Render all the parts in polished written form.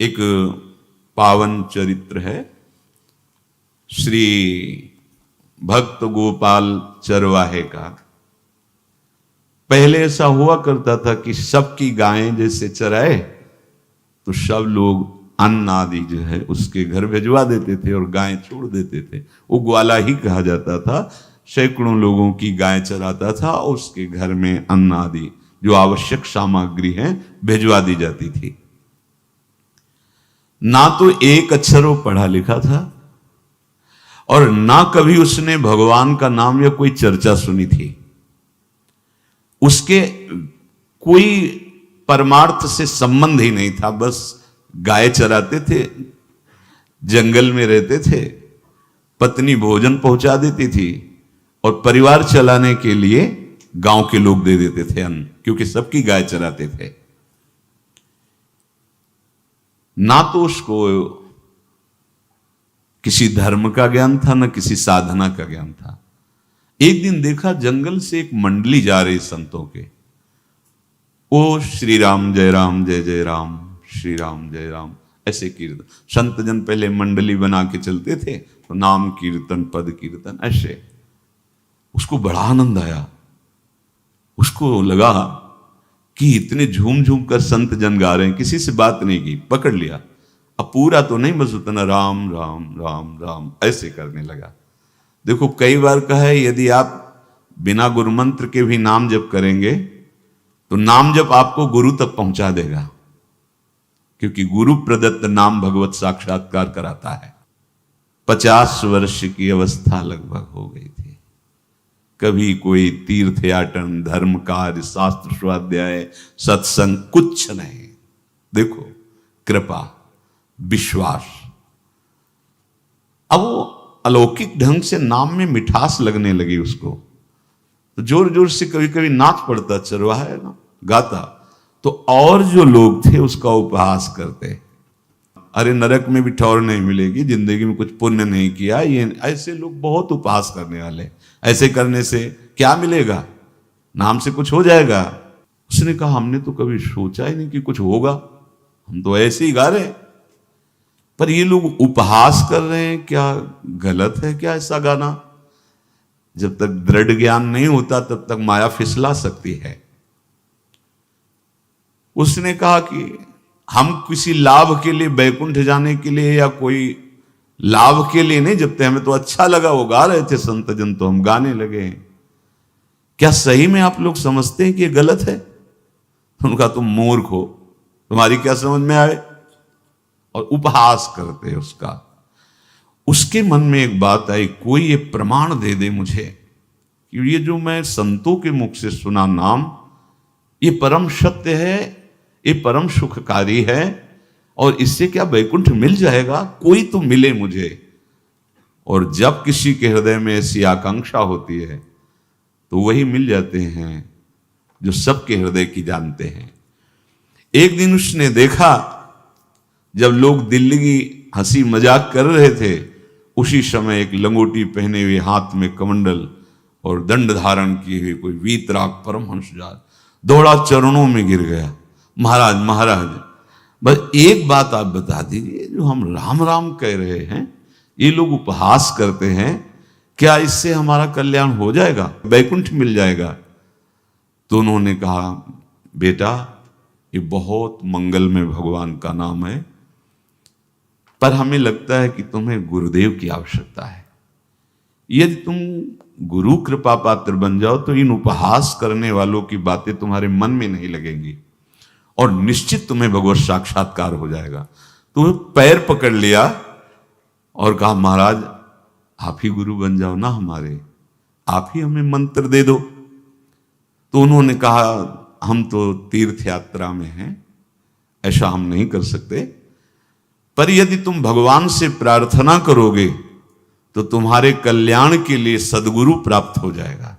एक पावन चरित्र है श्री भक्त गोपाल चरवाहे का। पहले ऐसा हुआ करता था कि सबकी गायें जैसे चराए तो सब लोग अन्न आदि जो है उसके घर भिजवा देते थे और गायें छोड़ देते थे। वो ग्वाला ही कहा जाता था। सैकड़ों लोगों की गाय चराता था और उसके घर में अन्न आदि जो आवश्यक सामग्री है भिजवा दी जाती थी। ना तो एक अक्षर वो पढ़ा लिखा था और ना कभी उसने भगवान का नाम या कोई चर्चा सुनी थी। उसके कोई परमार्थ से संबंध ही नहीं था। बस गाय चराते थे, जंगल में रहते थे, पत्नी भोजन पहुंचा देती थी और परिवार चलाने के लिए गांव के लोग दे देते थे अन्न, क्योंकि सबकी गाय चराते थे। ना तो उसको किसी धर्म का ज्ञान था, ना किसी साधना का ज्ञान था। एक दिन देखा जंगल से एक मंडली जा रही संतों के। ओ श्री राम जय राम जय जय राम, श्री राम जय राम, ऐसे कीर्तन। संत जन पहले मंडली बना के चलते थे तो नाम कीर्तन पद कीर्तन ऐसे। उसको बड़ा आनंद आया। उसको लगा कि इतने झूम झूम कर संत जन गा रहे हैं, किसी से बात नहीं की, पकड़ लिया। अब पूरा तो नहीं, बस उतना राम राम राम राम ऐसे करने लगा। देखो कई बार कहा है यदि आप बिना गुरु मंत्र के भी नाम जप करेंगे तो नाम जप आपको गुरु तक पहुंचा देगा, क्योंकि गुरु प्रदत्त नाम भगवत साक्षात्कार कराता है। 50 वर्ष की अवस्था लगभग हो गई थी। कभी कोई तीर्थयाटन, धर्म कार्य, शास्त्र स्वाध्याय, सत्संग कुछ नहीं। देखो कृपा, विश्वास। अब वो अलौकिक ढंग से नाम में मिठास लगने लगी उसको। तो जोर जोर से कभी कभी नाच पड़ता, चरवाहा है ना, गाता। तो और जो लोग थे उसका उपहास करते, अरे नरक में भी ठौर नहीं मिलेगी, जिंदगी में कुछ पुण्य नहीं किया। ये ऐसे लोग बहुत उपहास करने वाले। ऐसे करने से क्या मिलेगा, नाम से कुछ हो जाएगा। उसने कहा हमने तो कभी सोचा ही नहीं कि कुछ होगा, हम तो ऐसे ही गा रहे हैं। पर ये लोग उपहास कर रहे हैं, क्या गलत है क्या ऐसा गाना? जब तक दृढ़ ज्ञान नहीं होता तब तक माया फिसला सकती है। उसने कहा कि हम किसी लाभ के लिए, बैकुंठ जाने के लिए या कोई लाभ के लिए नहीं जपते, हमें तो अच्छा लगा, वो गा रहे थे संत जन तो हम गाने लगे। क्या सही में आप लोग समझते हैं कि ये गलत है? उनका तुम मूर्ख हो, तुम्हारी क्या समझ में आए? और उपहास करते उसका। उसके मन में एक बात आई, कोई ये प्रमाण दे दे मुझे कि ये जो मैं संतों के मुख से सुना नाम, ये परम सत्य है, ये परम सुखकारी है, और इससे क्या वैकुंठ मिल जाएगा? कोई तो मिले मुझे। और जब किसी के हृदय में ऐसी आकांक्षा होती है तो वही मिल जाते हैं जो सबके हृदय की जानते हैं। एक दिन उसने देखा जब लोग दिल्ली की हंसी मजाक कर रहे थे, उसी समय एक लंगोटी पहने हुए, हाथ में कमंडल और दंड धारण किए हुए कोई वीतराग परमहंस दौड़ा, चरणों में गिर गया। महाराज महाराज, बस एक बात आप बता दीजिए, जो हम राम राम कह रहे हैं, ये लोग उपहास करते हैं, क्या इससे हमारा कल्याण हो जाएगा, वैकुंठ मिल जाएगा? तो उन्होंने कहा बेटा ये बहुत मंगलमय भगवान का नाम है, पर हमें लगता है कि तुम्हें गुरुदेव की आवश्यकता है। यदि तुम गुरु कृपा पात्र बन जाओ तो इन उपहास करने वालों की बातें तुम्हारे मन में नहीं लगेंगी और निश्चित तुम्हें भगवत साक्षात्कार हो जाएगा। तो पैर पकड़ लिया और कहा महाराज आप ही गुरु बन जाओ ना हमारे, आप ही हमें मंत्र दे दो। तो उन्होंने कहा हम तो तीर्थ यात्रा में हैं, ऐसा हम नहीं कर सकते, पर यदि तुम भगवान से प्रार्थना करोगे तो तुम्हारे कल्याण के लिए सदगुरु प्राप्त हो जाएगा।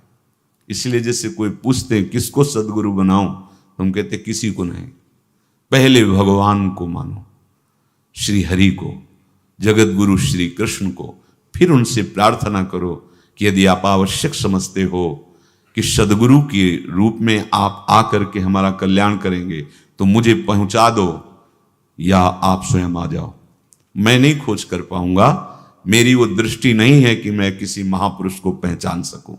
इसलिए जैसे कोई पूछते हैं किसको सदगुरु बनाऊं, तुम कहते किसी को नहीं, पहले भगवान को मानो, श्री हरि को, जगत गुरु श्री कृष्ण को, फिर उनसे प्रार्थना करो कि यदि आप आवश्यक समझते हो कि सदगुरु के रूप में आप आकर के हमारा कल्याण करेंगे तो मुझे पहुंचा दो, या आप स्वयं आ जाओ। मैं नहीं खोज कर पाऊंगा, मेरी वो दृष्टि नहीं है कि मैं किसी महापुरुष को पहचान सकूं।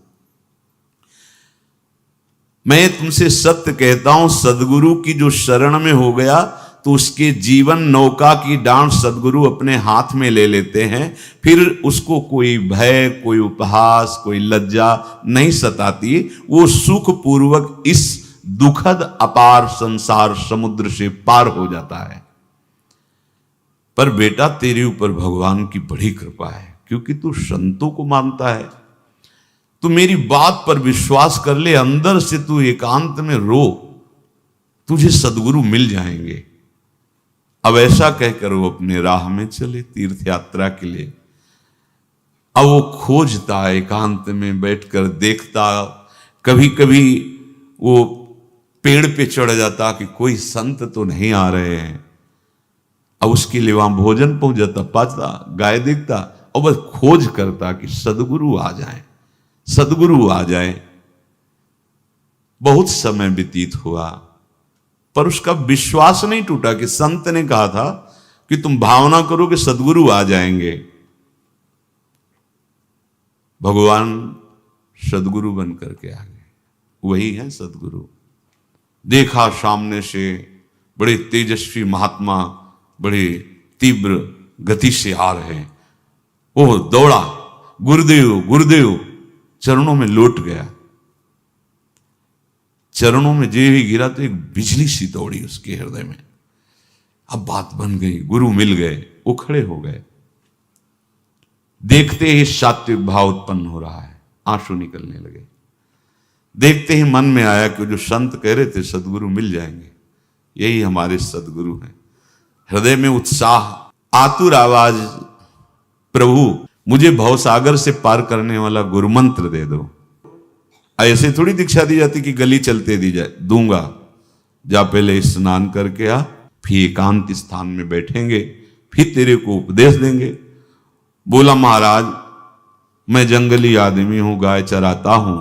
मैं तुमसे सत्य कहता हूं, सदगुरु की जो शरण में हो गया तो उसके जीवन नौका की डांट सदगुरु अपने हाथ में ले लेते हैं। फिर उसको कोई भय, कोई उपहास, कोई लज्जा नहीं सताती। वो सुखपूर्वक इस दुखद अपार संसार समुद्र से पार हो जाता है। पर बेटा, तेरे ऊपर भगवान की बड़ी कृपा है, क्योंकि तू संतों को मानता है। तू मेरी बात पर विश्वास कर ले, अंदर से तू एकांत में रो, तुझे सदगुरु मिल जाएंगे। अब ऐसा कहकर वो अपने राह में चले तीर्थ यात्रा के लिए। अब वो खोजता, एकांत में बैठकर देखता, कभी कभी वो पेड़ पे चढ़ जाता कि कोई संत तो नहीं आ रहे हैं। अब उसके लिए वहां भोजन पहुंच जाता, पाता, गाय देखता और बस खोज करता कि सदगुरु आ जाए, सदगुरु आ जाए। बहुत समय व्यतीत हुआ, पर उसका विश्वास नहीं टूटा कि संत ने कहा था कि तुम भावना करो कि सदगुरु आ जाएंगे। भगवान सदगुरु बन करके आ गए। वही है सदगुरु। देखा सामने से बड़े तेजस्वी महात्मा बड़े तीव्र गति से आ रहे हैं। वो दौड़ा, गुरुदेव गुरुदेव, चरणों में लौट गया। चरणों में जे ही गिरा तो एक बिजली सी दौड़ी उसके हृदय में। अब बात बन गई, गुरु मिल गए। वो खड़े हो गए। देखते ही सात्विक भाव उत्पन्न हो रहा है, आंसू निकलने लगे। देखते ही मन में आया कि जो संत कह रहे थे सदगुरु मिल जाएंगे, यही हमारे सदगुरु हैं। हृदय में उत्साह, आतुर आवाज, प्रभु मुझे भवसागर से पार करने वाला गुरु मंत्र दे दो। ऐसे थोड़ी दीक्षा दी जाती कि गली चलते दी जाए। दूंगा, जा पहले स्नान करके आ, फिर एकांत स्थान में बैठेंगे, फिर तेरे को उपदेश देंगे। बोला, महाराज मैं जंगली आदमी हूं, गाय चराता हूं,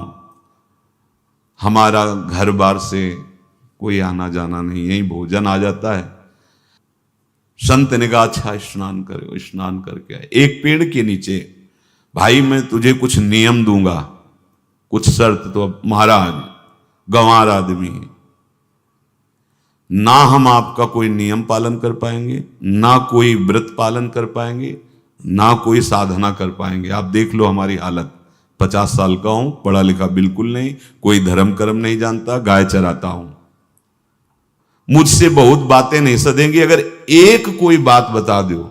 हमारा घर बार से कोई आना जाना नहीं, यही भोजन आ जाता है। संत ने कहा, अच्छा स्नान करो। स्नान करके आए। एक पेड़ के नीचे, भाई मैं तुझे कुछ नियम दूंगा, कुछ शर्त। तो अब महाराज गंवार आदमी है, ना हम आपका कोई नियम पालन कर पाएंगे, ना कोई व्रत पालन कर पाएंगे, ना कोई साधना कर पाएंगे। आप देख लो हमारी हालत। 50 साल का हूं, पढ़ा लिखा बिल्कुल नहीं, कोई धर्म कर्म नहीं जानता, गाय चराता हूं। मुझसे बहुत बातें नहीं सदेंगी। अगर एक कोई बात बता दो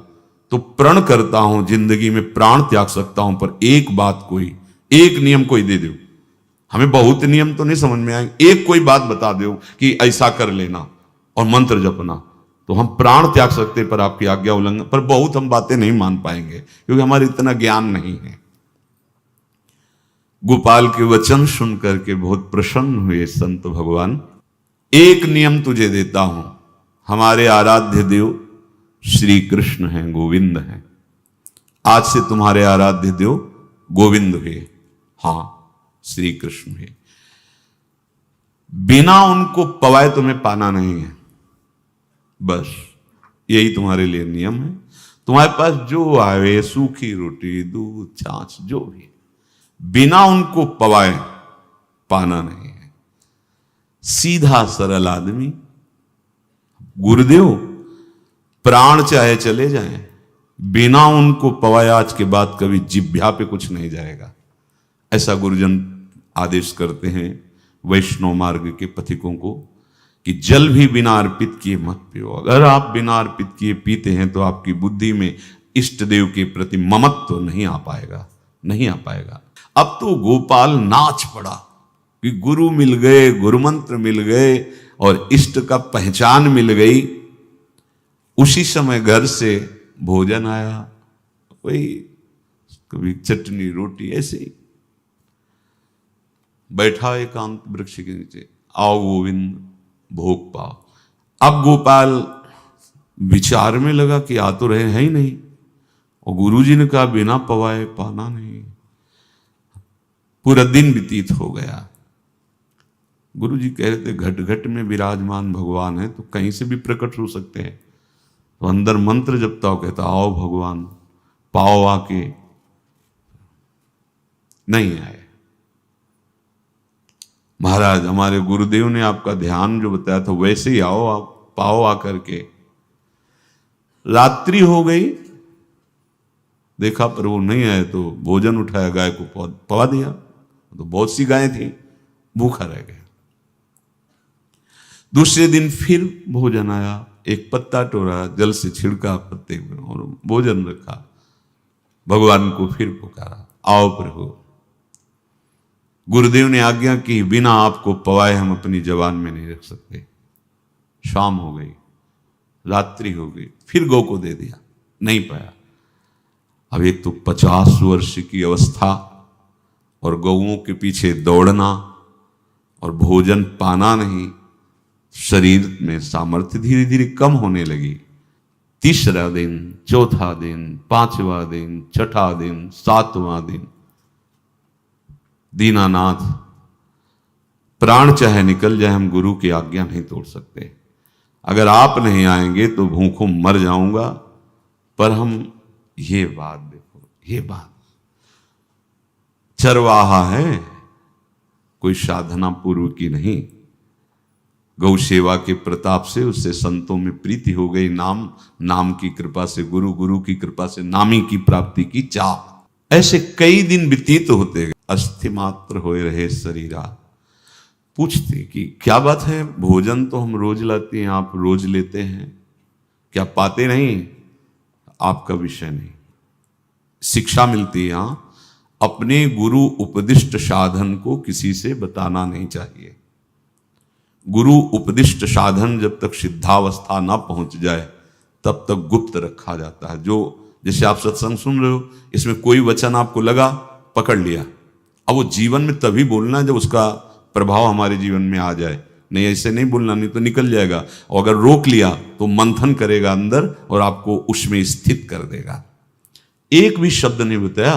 तो प्रण करता हूं जिंदगी में प्राण त्याग सकता हूं, पर एक बात, कोई एक नियम कोई दे दो। हमें बहुत नियम तो नहीं समझ में आएंगे, एक कोई बात बता दो कि ऐसा कर लेना और मंत्र जपना, तो हम प्राण त्याग सकते, पर आपकी आज्ञा उल्लंघन, पर बहुत हम बातें नहीं मान पाएंगे क्योंकि हमारे इतना ज्ञान नहीं है। गोपाल के वचन सुन करके बहुत प्रसन्न हुए संत भगवान। एक नियम तुझे देता हूं, हमारे आराध्य देव श्री कृष्ण हैं, गोविंद हैं। आज से तुम्हारे आराध्य देव गोविंद हुए, हां श्री कृष्ण हुए। बिना उनको पवाए तुम्हें पाना नहीं है, बस यही तुम्हारे लिए नियम है। तुम्हारे पास जो आवे, सूखी रोटी, दूध, छाछ, जो भी, बिना उनको पवाए पाना नहीं है। सीधा सरल आदमी। गुरुदेव प्राण चाहे चले जाएं, बिना उनको पवाए आज के बाद कभी जिह्वा पे कुछ नहीं जाएगा। ऐसा गुरुजन आदेश करते हैं वैष्णव मार्ग के पथिकों को कि जल भी बिना अर्पित किए मत पियो। अगर आप बिना अर्पित किए पीते हैं तो आपकी बुद्धि में इष्ट देव के प्रति ममत्व तो नहीं आ पाएगा, नहीं आ पाएगा। अब तो गोपाल नाच पड़ा कि गुरु मिल गए, गुरु मंत्र मिल गए और इष्ट का पहचान मिल गई। उसी समय घर से भोजन आया, वही कभी चटनी रोटी, ऐसे ही बैठा एकांत वृक्ष के नीचे, आओ गोविंद भोग पाओ। अब गोपाल विचार में लगा कि आ तो रहे हैं ही नहीं, और गुरुजी ने कहा बिना पवाए पाना नहीं। पूरा दिन व्यतीत हो गया। गुरुजी कह रहे थे घट घट में विराजमान भगवान है तो कहीं से भी प्रकट हो सकते हैं, तो अंदर मंत्र जपता हो, कहता आओ भगवान, पाओ आके, नहीं आए। महाराज हमारे गुरुदेव ने आपका ध्यान जो बताया था वैसे ही आओ, आप पाओ आकर के। रात्रि हो गई, देखा पर वो नहीं आए तो भोजन उठाया, गाय को पवा दिया, तो बहुत सी गायें थी, भूखा रह गया। दूसरे दिन फिर भोजन आया, एक पत्ता टोरा, जल से छिड़का पत्ते में और भोजन रखा। भगवान को फिर पुकारा, आओ प्रभु। गुरुदेव ने आज्ञा की, बिना आपको पवाए हम अपनी जबान में नहीं रख सकते। शाम हो गई, रात्रि हो गई, फिर गौ को दे दिया, नहीं पाया। अब एक तो 50 वर्ष की अवस्था और गौओं के पीछे दौड़ना और भोजन पाना नहीं, शरीर में सामर्थ्य धीरे धीरे कम होने लगी। तीसरा दिन, चौथा दिन, पांचवा दिन, छठा दिन, सातवां दिन, दीनानाथ प्राण चाहे निकल जाए, हम गुरु की आज्ञा नहीं तोड़ सकते। अगर आप नहीं आएंगे तो भूखों मर जाऊंगा। पर हम ये बात देखो, ये बात चरवाहा है, कोई साधना पूर्व की नहीं। गौ सेवा के प्रताप से उससे संतों में प्रीति हो गई, नाम की कृपा से, गुरु की कृपा से नामी की प्राप्ति की चाह। ऐसे कई दिन व्यतीत होते गए, अस्थि मात्र होए रहे शरीरा। पूछते कि क्या बात है, भोजन तो हम रोज लाते हैं, आप रोज लेते हैं, क्या पाते नहीं? आपका विषय नहीं। शिक्षा मिलती है, अपने गुरु उपदिष्ट साधन को किसी से बताना नहीं चाहिए। गुरु उपदिष्ट साधन जब तक सिद्धावस्था ना पहुंच जाए तब तक गुप्त रखा जाता है। जो जैसे आप सत्संग सुन रहे हो, इसमें कोई वचन आपको लगा, पकड़ लिया, अब वो जीवन में तभी बोलना जब उसका प्रभाव हमारे जीवन में आ जाए। नहीं ऐसे नहीं बोलना, नहीं तो निकल जाएगा। और अगर रोक लिया तो मंथन करेगा अंदर और आपको उसमें स्थित कर देगा। एक भी शब्द नहीं बताया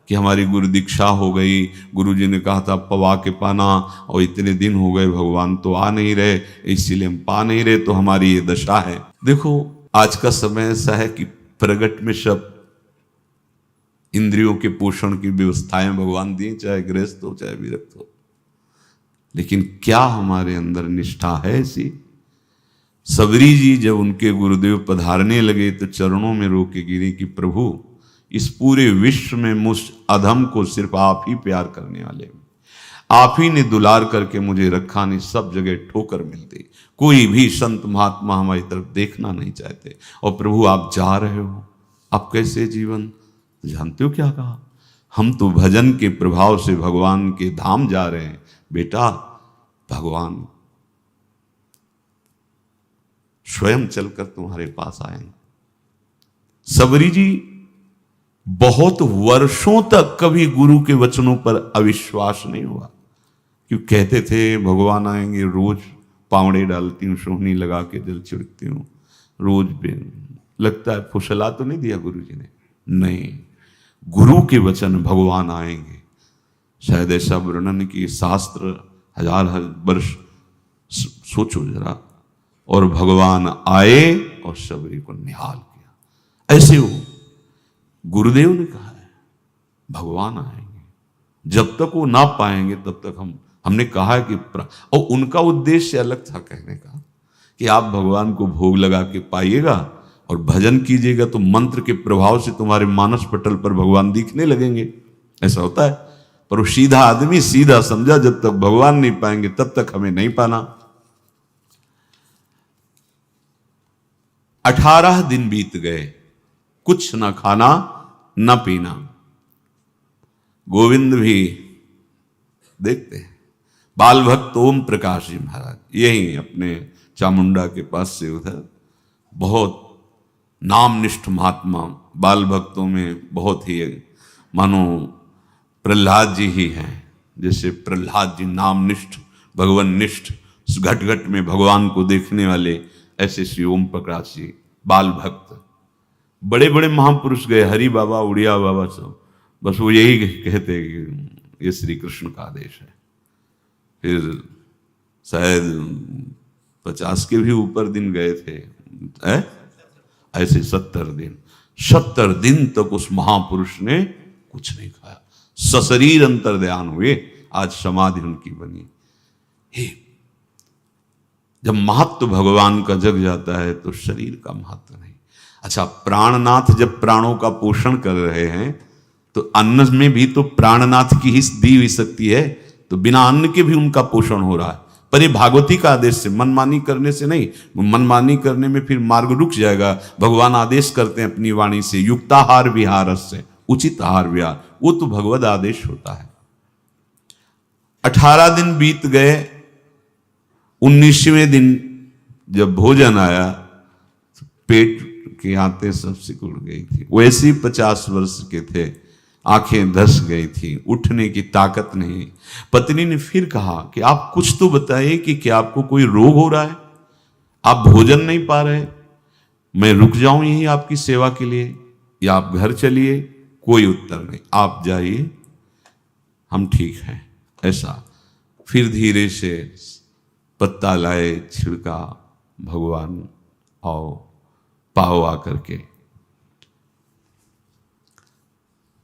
कि हमारी गुरु दीक्षा हो गई, गुरुजी ने कहा था पवा के पाना, और इतने दिन हो गए भगवान तो आ नहीं रहे, इसीलिए हम पा नहीं रहे, तो हमारी ये दशा है। देखो आज का समय ऐसा है कि प्रगट में सब इंद्रियों के पोषण की व्यवस्थाएं भगवान दी, चाहे गृहस्थ हो चाहे विरक्त हो, लेकिन क्या हमारे अंदर निष्ठा है ऐसी? सबरी जी जब उनके गुरुदेव पधारने लगे तो चरणों में रो के गिरी कि प्रभु, इस पूरे विश्व में मुझ अधम को सिर्फ आप ही प्यार करने वाले, आप ही ने दुलार करके मुझे रखा, नहीं सब जगह ठोकर मिलती, कोई भी संत महात्मा हमारी तरफ देखना नहीं चाहते, और प्रभु आप जा रहे हो, आप कैसे जीवन? जानते हो क्या कहा? हम तो भजन के प्रभाव से भगवान के धाम जा रहे हैं। बेटा, भगवान स्वयं चलकर तुम्हारे पास आएंगे। सबरी जी बहुत वर्षों तक कभी गुरु के वचनों पर अविश्वास नहीं हुआ, क्यों कहते थे भगवान आएंगे, रोज पावड़े डालती हूँ, सोहनी लगा के जल छिड़कती हूँ, रोज लगता है फुसला तो नहीं दिया गुरु जी ने? नहीं, गुरु के वचन भगवान आएंगे। शायद ऐसा वर्णन की शास्त्र हजार वर्ष सोचो जरा, और भगवान आए और सबरी को निहाल किया। ऐसे हो गुरुदेव ने कहा है भगवान आएंगे, जब तक वो ना पाएंगे तब तक हमने कहा है कि और उनका उद्देश्य अलग था कहने का कि आप भगवान को भोग लगा के पाइएगा और भजन कीजिएगा तो मंत्र के प्रभाव से तुम्हारे मानस पटल पर भगवान दिखने लगेंगे। ऐसा होता है, पर वो सीधा आदमी सीधा समझा, जब तक भगवान नहीं पाएंगे तब तक हमें नहीं पाना। 18 दिन बीत गए, कुछ ना खाना न पीना। गोविंद भी देखते हैं, बाल भक्त ओम प्रकाश जी महाराज यही अपने चामुंडा के पास से उधर, बहुत नामनिष्ठ महात्मा, बाल भक्तों में बहुत ही मानो प्रहलाद जी ही हैं। जैसे प्रहलाद जी नामनिष्ठ, भगवान निष्ठ, घट घट में भगवान को देखने वाले, ऐसे श्री ओम प्रकाश जी बाल भक्त। बड़े बड़े महापुरुष गए, हरि बाबा, उड़िया बाबा, सब बस वो यही कहते कि ये श्री कृष्ण का आदेश है। फिर शायद 50 के भी ऊपर दिन गए थे, ऐसे 70 दिन तक उस महापुरुष ने कुछ नहीं खाया, सशरीर अंतर्ध्यान हुए। आज समाधि उनकी बनी। हे, जब महत्व भगवान का जग जाता है तो शरीर का महत्व नहीं। अच्छा, प्राणनाथ जब प्राणों का पोषण कर रहे हैं तो अन्न में भी तो प्राणनाथ की ही दी हुई शक्ति है, तो बिना अन्न के भी उनका पोषण हो रहा है। पर ये भागवती का आदेश से, मनमानी करने से नहीं। मनमानी करने में फिर मार्ग रुक जाएगा। भगवान आदेश करते हैं अपनी वाणी से, युक्ताहार विहार से, उचित आहार विहार, वो तो भगवद आदेश होता है। 18 दिन बीत गए, 19वें दिन जब भोजन आया तो पेट के आते सब सिकुड़ गई थी। वैसे ही 50 वर्ष के थे, आंखें धस गई थी, उठने की ताकत नहीं। पत्नी ने फिर कहा कि आप कुछ तो बताइए कि क्या आपको कोई रोग हो रहा है, आप भोजन नहीं पा रहे, मैं रुक जाऊं यही आपकी सेवा के लिए, या आप घर चलिए। कोई उत्तर नहीं, आप जाइए, हम ठीक हैं। ऐसा फिर धीरे से पत्ता लाए, छिड़का, भगवान आओ, पाओ आकर के।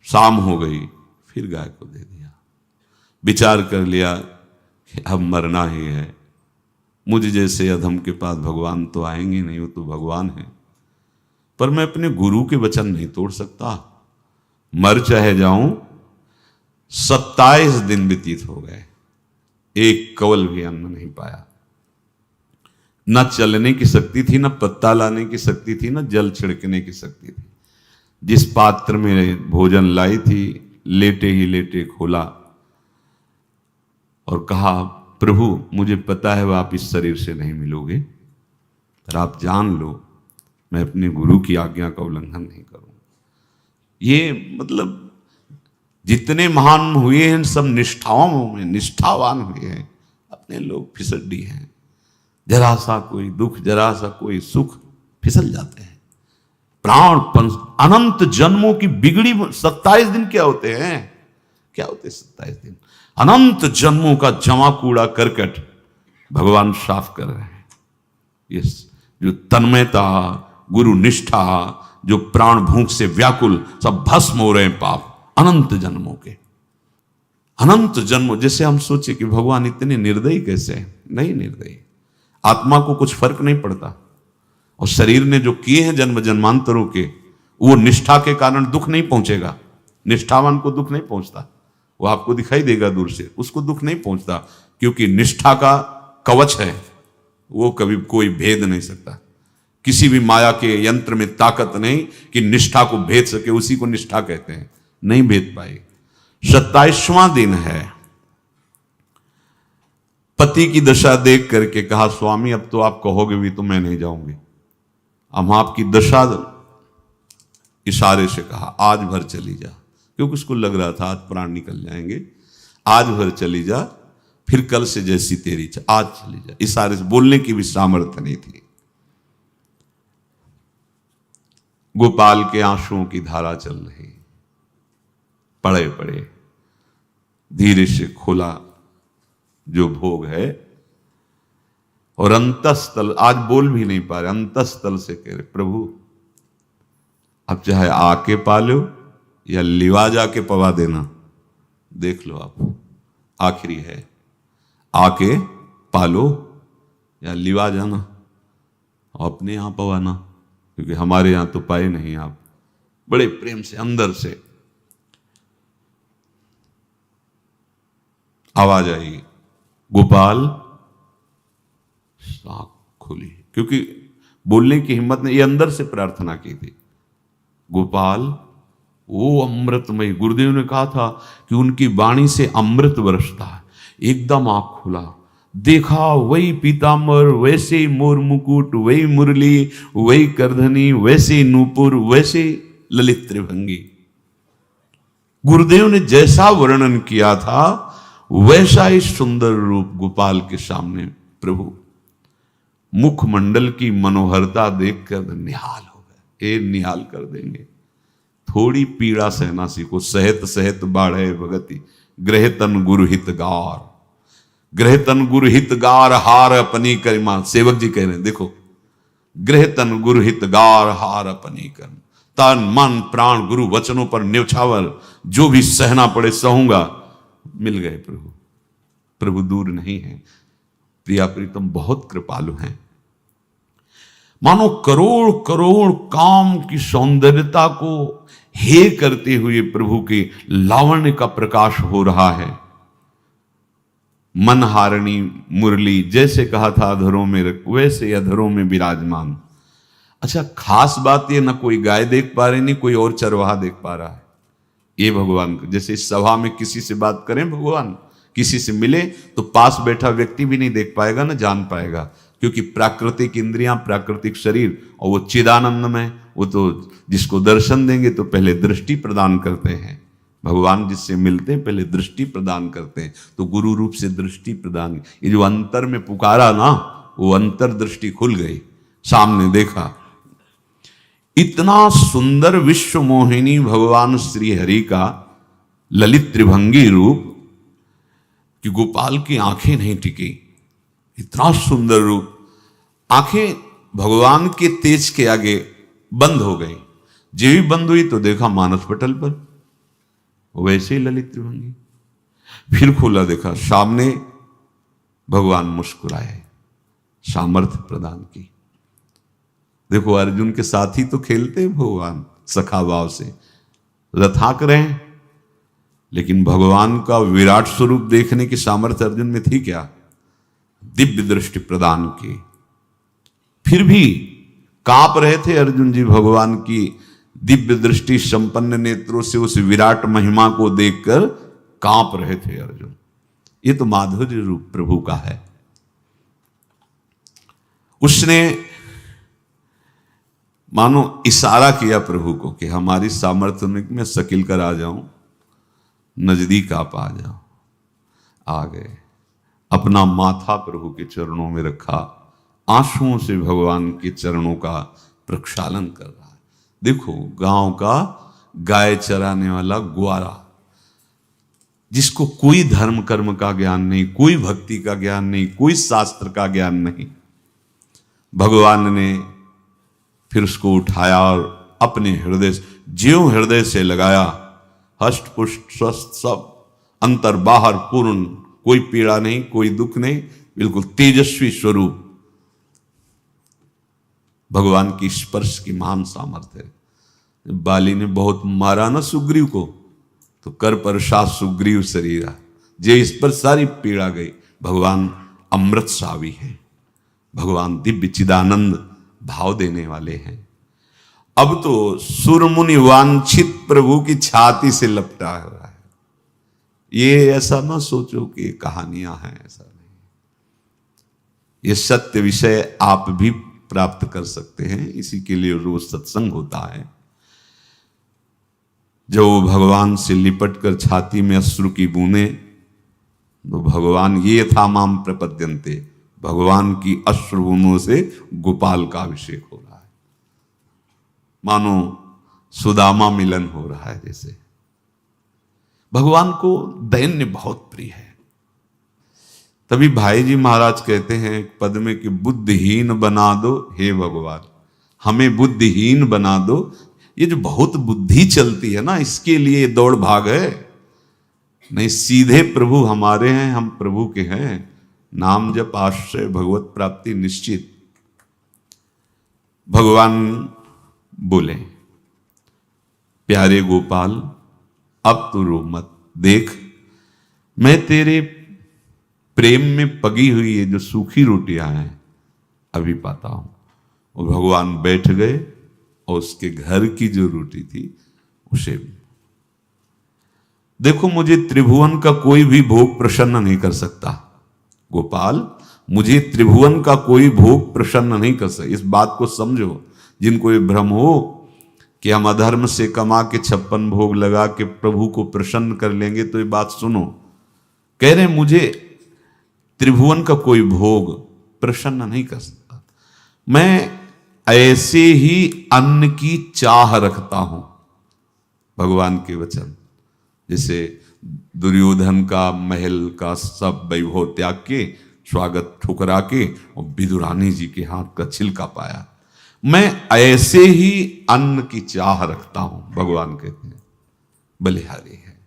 शाम हो गई, फिर गाय को दे दिया। विचार कर लिया कि अब मरना ही है, मुझ जैसे अधम के पास भगवान तो आएंगे नहीं, वो तो भगवान है, पर मैं अपने गुरु के वचन नहीं तोड़ सकता, मर चाहे जाऊं। 27 दिन व्यतीत हो गए, एक कवल भी अन्न नहीं पाया। न चलने की शक्ति थी, न पत्ता लाने की शक्ति थी, न जल छिड़कने की शक्ति थी। जिस पात्र में भोजन लाई थी, लेटे ही लेटे खोला और कहा, प्रभु मुझे पता है वह आप इस शरीर से नहीं मिलोगे, पर आप जान लो मैं अपने गुरु की आज्ञा का उल्लंघन नहीं करूंगा। ये मतलब जितने महान हुए हैं सब निष्ठाओं में निष्ठावान हुए हैं, अपने लोग फिसड्डी हैं। जरा सा कोई दुख, जरा सा कोई सुख, फिसल जाते हैं। प्राण अनंत जन्मों की बिगड़ी 27 दिन क्या होते हैं, क्या होते 27 दिन? अनंत जन्मों का जमा कूड़ा करकट भगवान साफ कर रहे हैं। ये जो तन्मयता, गुरु निष्ठा, जो प्राण भूख से व्याकुल, सब भस्म हो रहे हैं पाप अनंत जन्मों के। अनंत जन्मों, जैसे हम सोचे कि भगवान इतने निर्दयी कैसे हैं? नहीं निर्दयी, आत्मा को कुछ फर्क नहीं पड़ता। और शरीर ने जो किए हैं जन्म जन्मांतरों के, वो निष्ठा के कारण दुख नहीं पहुंचेगा। निष्ठावान को दुख नहीं पहुंचता, वो आपको दिखाई देगा दूर से, उसको दुख नहीं पहुंचता, क्योंकि निष्ठा का कवच है, वो कभी कोई भेद नहीं सकता। किसी भी माया के यंत्र में ताकत नहीं कि निष्ठा को भेद सके, उसी को निष्ठा कहते हैं, नहीं भेद पाई। 27वां दिन है। पति की दशा देख करके कहा, स्वामी अब तो आप कहोगे भी तो मैं नहीं जाऊंगी। हम आपकी दशा, इशारे से कहा, आज भर चली जा, क्योंकि उसको लग रहा था आज प्राण निकल जाएंगे। आज भर चली जा, फिर कल से जैसी तेरी आज चली जा। इशारे से, बोलने की भी सामर्थ्य नहीं थी। गोपाल के आंसुओं की धारा चल रही, पड़े पड़े धीरे से खोला जो भोग है, और अंतस्थल, आज बोल भी नहीं पा रहे, अंतस्थल से कह रहे, प्रभु अब चाहे आके पालो या लिवा जाके पवा देना, देख लो आप, आखिरी है, आके पालो या लिवा जाना और अपने यहां पवाना, क्योंकि हमारे यहां तो पाए नहीं आप। बड़े प्रेम से अंदर से आवाज आई, गोपाल। आंख खुली, क्योंकि बोलने की हिम्मत ने, ये अंदर से प्रार्थना की थी, गोपाल वो अमृतमय। गुरुदेव ने कहा था कि उनकी वाणी से अमृत बरसता है। एकदम आंख खुला, देखा वही पीतांबर, वैसे ही मोर मुकुट, वही मुरली, वही करधनी, वैसे ही नूपुर, वैसे ललित त्रिभंगी। गुरुदेव ने जैसा वर्णन किया था वैसा ही सुंदर रूप गोपाल के सामने। प्रभु मुखमंडल की मनोहरता देखकर निहाल हो गए। ये निहाल कर देंगे, थोड़ी पीड़ा सहना सीखो। सहत सहत बाढ़े भगति, ग्रह तन गुरु हितगार, ग्रह तन गुरु हितगार, हार अपनी करिमा। सेवक जी कह रहे हैं, देखो गृह तन गुरु हित गार हार अपनी कर, तन मन प्राण गुरु वचनों पर न्यौछावर, जो भी सहना पड़े सहूंगा। मिल गए प्रभु, प्रभु दूर नहीं है। प्रिया प्रीतम बहुत कृपालु हैं। मानो करोड़ करोड़ काम की सौंदर्यता को हे करते हुए प्रभु के लावण्य का प्रकाश हो रहा है। मनहारिणी मुरली, जैसे कहा था अधरों में रख, वैसे अधरों में विराजमान। अच्छा, खास बात ये, ना कोई गाय देख पा रहे, नहीं कोई और चरवाहा देख पा रहा है। ये भगवान को, जैसे इस सभा में किसी से बात करें भगवान, किसी से मिले तो पास बैठा व्यक्ति भी नहीं देख पाएगा, ना जान पाएगा, क्योंकि प्राकृतिक इंद्रियां, प्राकृतिक शरीर, और वो चिदानंद में, वो तो जिसको दर्शन देंगे तो पहले दृष्टि प्रदान करते हैं। भगवान जिससे मिलते हैं पहले दृष्टि प्रदान करते हैं, तो गुरु रूप से दृष्टि प्रदान। ये जो अंतर में पुकारा ना, वो अंतर दृष्टि खुल गई, सामने देखा। इतना सुंदर विश्व मोहिनी भगवान श्री हरि का ललित त्रिभंगी रूप कि गोपाल की आंखें नहीं टिकी। इतना सुंदर रूप, आंखें भगवान के तेज के आगे बंद हो गई। जो भी बंद हुई तो देखा मानस पटल पर वैसे ही ललित त्रिभंगी। फिर खोला, देखा सामने भगवान मुस्कुराए, सामर्थ्य प्रदान की। देखो अर्जुन के साथ ही तो खेलते हैं भगवान सखा भाव से, रथाक रहे हैं, लेकिन भगवान का विराट स्वरूप देखने की सामर्थ्य अर्जुन में थी क्या? दिव्य दृष्टि प्रदान की। फिर भी कांप रहे थे अर्जुन जी भगवान की दिव्य दृष्टि संपन्न नेत्रों से उस विराट महिमा को देखकर कांप रहे थे अर्जुन। ये तो माधुर्य रूप प्रभु का है। उसने मानो इशारा किया प्रभु को कि हमारी सामर्थ्य में सकिल कर आ जाऊं, नजदीक आप आ जाओ। आ गए, अपना माथा प्रभु के चरणों में रखा, आंसुओं से भगवान के चरणों का प्रक्षालन कर रहा है। देखो गांव का गाय चराने वाला ग्वारा, जिसको कोई धर्म कर्म का ज्ञान नहीं, कोई भक्ति का ज्ञान नहीं, कोई शास्त्र का ज्ञान नहीं, भगवान ने फिर उसको उठाया और अपने हृदय, ज्यों हृदय से लगाया, हष्ट पुष्ट स्वस्थ सब, अंतर बाहर पूर्ण, कोई पीड़ा नहीं, कोई दुख नहीं, बिल्कुल तेजस्वी स्वरूप। भगवान की स्पर्श की महान सामर्थ्य है। बाली ने बहुत मारा ना सुग्रीव को, तो कर पर शाह सुग्रीव शरीरा, जे इस पर सारी पीड़ा गई। भगवान अमृत सावी है, भगवान दिव्य चिदानंद भाव देने वाले हैं। अब तो सुरमुनि वांछित प्रभु की छाती से लपटा हुआ है। ये ऐसा ना सोचो कि कहानियां हैं, ऐसा नहीं। ये सत्य विषय आप भी प्राप्त कर सकते हैं, इसी के लिए रोज सत्संग होता है। जब वो भगवान से लिपट कर छाती में अश्रु की बूंदे, तो भगवान ये था माम प्रपद्यन्ते, भगवान की अश्रु बूंदों से गोपाल का अभिषेक हो रहा है। मानो सुदामा मिलन हो रहा है जैसे। भगवान को दैन्य बहुत प्रिय है। तभी भाई जी महाराज कहते हैं एक पद में कि बुद्धिहीन बना दो हे भगवान, हमें बुद्धिहीन बना दो। ये जो बहुत बुद्धि चलती है ना, इसके लिए दौड़ भाग है। नहीं, सीधे प्रभु हमारे हैं, हम प्रभु के हैं। नाम जप आश्रय भगवत प्राप्ति निश्चित। भगवान बोले, प्यारे गोपाल अब तो रो मत, देख मैं तेरे प्रेम में पगी हुई ये जो सूखी रोटियां हैं अभी पाता हूं। और भगवान बैठ गए और उसके घर की जो रोटी थी उसे, देखो मुझे त्रिभुवन का कोई भी भोग प्रसन्न नहीं कर सकता गोपाल, मुझे त्रिभुवन का कोई भोग प्रसन्न नहीं कर सकता। इस बात को समझो। जिनको ये भ्रम हो कि हम अधर्म से कमा के 56 भोग लगा के प्रभु को प्रसन्न कर लेंगे, तो ये बात सुनो। कह रहे मुझे त्रिभुवन का कोई भोग प्रसन्न नहीं कर सकता, मैं ऐसे ही अन्न की चाह रखता हूं। भगवान के वचन, जैसे दुर्योधन का महल का सब वैभव त्याग के, स्वागत ठुकरा के और विदुरानी जी के हाथ का छिलका पाया, मैं ऐसे ही अन्न की चाह रखता हूं, भगवान कहते हैं, बलिहारी है।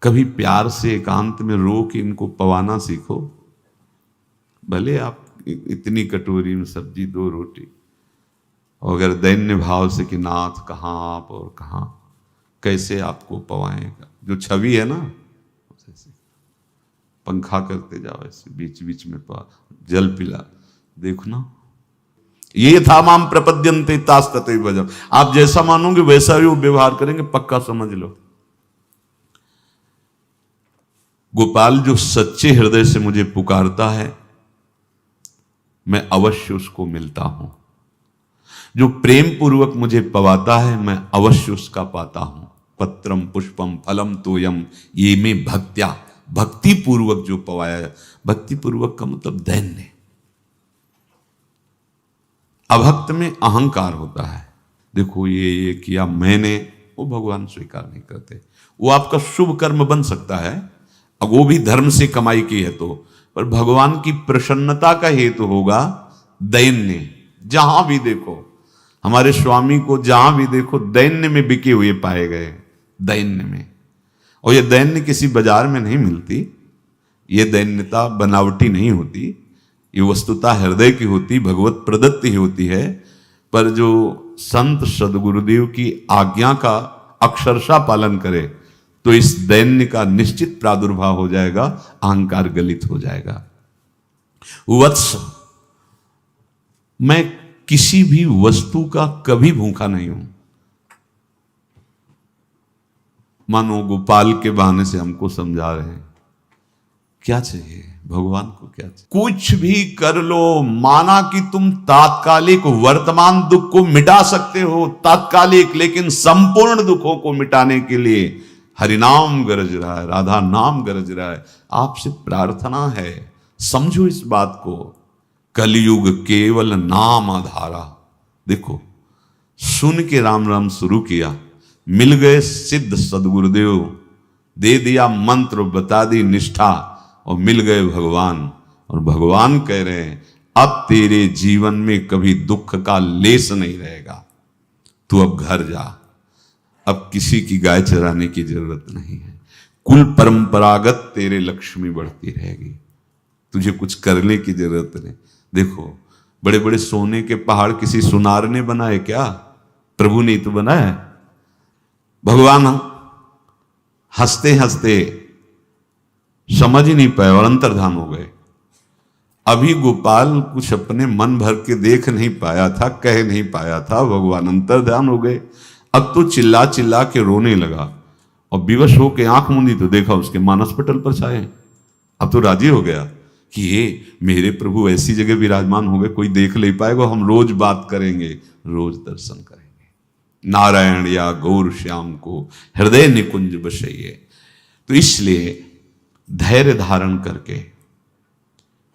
कभी प्यार से एकांत में रो के इनको पवाना सीखो। भले आप इतनी कटोरी में सब्जी, 2 रोटी, और अगर दैन्य भाव से कि नाथ कहाँ आप और कहाँ, कैसे आपको पवाएगा, जो छवि है ना, पंखा करते जाओ ऐसे बीच बीच में जल पिला, देखो ना, ये था माम प्रपद्यन्ते तास्तते भजम। आप जैसा मानोगे वैसा ही वो व्यवहार करेंगे, पक्का समझ लो। गोपाल जो सच्चे हृदय से मुझे पुकारता है, मैं अवश्य उसको मिलता हूं। जो प्रेम पूर्वक मुझे पवाता है, मैं अवश्य उसका पाता हूं। पत्रम पुष्पम फलम तोयम ये में भक्त्या, भक्ति पूर्वक जो पवाया। भक्ति पूर्वक का मतलब दैन्य। अभक्त में अहंकार होता है, देखो ये किया मैंने, वो भगवान स्वीकार नहीं करते। वो आपका शुभ कर्म बन सकता है, अब वो भी धर्म से कमाई की है तो, पर भगवान की प्रसन्नता का हेतु होगा दैन्य। जहां भी देखो हमारे स्वामी को, जहां भी देखो दैन्य में बिके हुए पाए गए, दैन्य में। और ये दैन्य किसी बाजार में नहीं मिलती, ये दैन्यता बनावटी नहीं होती, ये वस्तुता हृदय की होती, भगवत प्रदत्त ही होती है। पर जो संत सदगुरुदेव की आज्ञा का अक्षरशः पालन करे तो इस दैन्य का निश्चित प्रादुर्भाव हो जाएगा, अहंकार गलित हो जाएगा। वत्स, मैं किसी भी वस्तु का कभी भूखा नहीं हूं। मानो गोपाल के बहाने से हमको समझा रहे हैं, क्या चाहिए भगवान को, क्या चाहिए? कुछ भी कर लो, माना कि तुम तात्कालिक वर्तमान दुख को मिटा सकते हो, तात्कालिक, लेकिन संपूर्ण दुखों को मिटाने के लिए हरिनाम गरज रहा है, राधा नाम गरज रहा है। आपसे प्रार्थना है, समझो इस बात को। कलयुग केवल नाम आधारा। देखो, सुन के राम राम शुरू किया, मिल गए सिद्ध सदगुरुदेव, दे दिया मंत्र, बता दी निष्ठा, और मिल गए भगवान। और भगवान कह रहे हैं, अब तेरे जीवन में कभी दुख का लेस नहीं रहेगा, तू अब घर जा, अब किसी की गाय चराने की जरूरत नहीं है, कुल परंपरागत तेरे लक्ष्मी बढ़ती रहेगी, तुझे कुछ करने की जरूरत नहीं। देखो, बड़े बड़े सोने के पहाड़ किसी सुनार ने बनाए क्या? प्रभु ने तो बनाया। भगवान हंसते हंसते समझ ही नहीं पाए और अंतर्धान हो गए। अभी गोपाल कुछ अपने मन भर के देख नहीं पाया था, कह नहीं पाया था, भगवान अंतर्धान हो गए। अब तो चिल्ला चिल्ला के रोने लगा और विवश होके आंख मूंदी तो देखा उसके मानस पटल पर छाए। अब तो राजी हो गया कि ये मेरे प्रभु ऐसी जगह विराजमान हो गए, कोई देख नहीं पाएगा, हम रोज बात करेंगे, रोज दर्शन करेंगे। नारायण या गौर श्याम को हृदय निकुंज बसइए। तो इसलिए धैर्य धारण करके,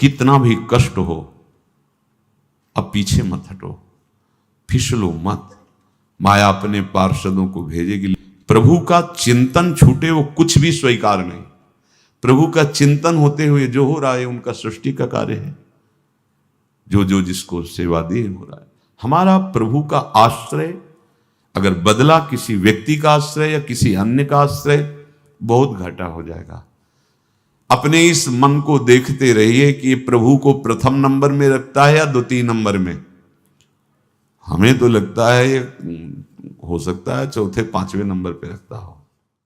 कितना भी कष्ट हो, अब पीछे मत हटो, फिसलो मत। माया अपने पार्षदों को भेजेगी। प्रभु का चिंतन छूटे वो कुछ भी स्वीकार नहीं। प्रभु का चिंतन होते हुए जो हो रहा है उनका सृष्टि का कार्य है, जो जो जिसको सेवा दी हो रहा है। हमारा प्रभु का आश्रय अगर बदला किसी व्यक्ति का आश्रय या किसी अन्य का आश्रय, बहुत घाटा हो जाएगा। अपने इस मन को देखते रहिए कि ये प्रभु को प्रथम नंबर में रखता है या द्वितीय नंबर में। हमें तो लगता है ये हो सकता है चौथे पांचवें नंबर पे रखता हो।